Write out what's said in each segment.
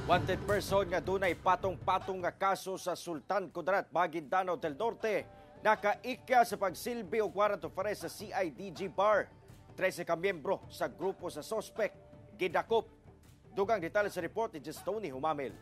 Wanted person nga dunay patong-patong nga kaso sa Sultan Kudarat, Maguindanao del Norte. Nakaikya sa pagsilbi og warrant of arrest sa CIDG Bar. 13 ka miyembro sa grupo sa sospek gidakop. Dugang detalye sa report ni Tony Humamil.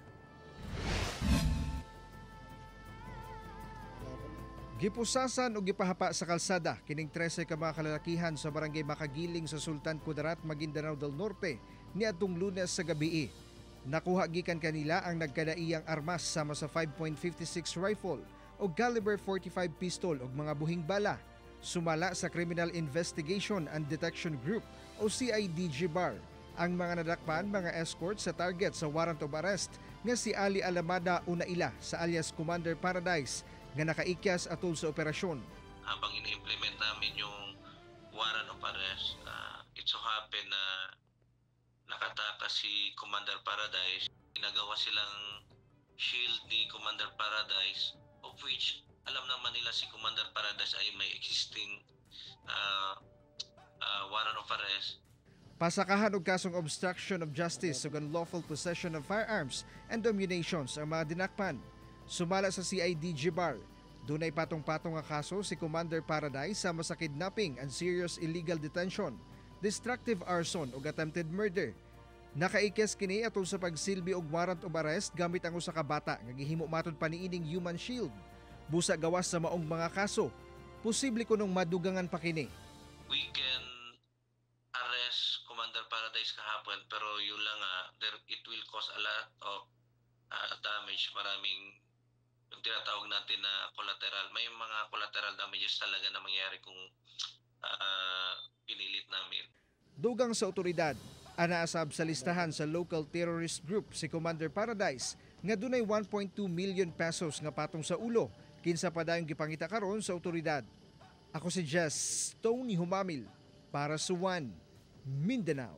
Gipusasan o gipahapa sa kalsada kining 13 ka mga kalalakihan sa barangay Makagiling sa Sultan Kudarat, Maguindanao del Norte niadtong Lunes sa gabii. Nakuha gikan kanila ang nagkadaiyang armas sama sa 5.56 rifle o caliber 45 pistol ug mga buhing bala. Sumala sa Criminal Investigation and Detection Group o CIDG Bar. Ang mga nadakpan mga escort sa target sa warrant of arrest nga si Ali Alamada Unaila sa alias Commander Paradise nga nakaikyas atol sa operasyon. Habang ini-implement namin yung warrant of arrest, it so happen na nakatakas si Commander Paradise. Ginagawa silang shield ni Commander Paradise, of which alam naman nila si Commander Paradise ay may existing warrant of arrest. Pasakahan og kasong obstruction of justice ug unlawful possession of firearms and ammunition ang mga dinakpan. Sumala sa CIDG Bar, dunay patong-patong nga kaso si Commander Paradise sama sa kidnapping and serious illegal detention, destructive arson ug attempted murder. Nakaikyas kini atol sa pagsilbi og warrant of arrest gamit ang usa ka bata nga gihimo matud pa niining human shield. Busa gawas sa maong mga kaso, posible kunong madugangan pa kini. We can arrest Commander Paradise kahapon pero yun lang it will cause a lot of damage. Maraming yung tinatawag natin na collateral. May mga collateral damages talaga na mangyari kung pinilit namin. Dugang sa otoridad, anaasab sa listahan sa local terrorist group si Commander Paradise nga dunay 1.2 million pesos nga patong sa ulo kinsa pa dayong gipangita karon sa otoridad. Ako si Tony Humamil para sa One Mindanao.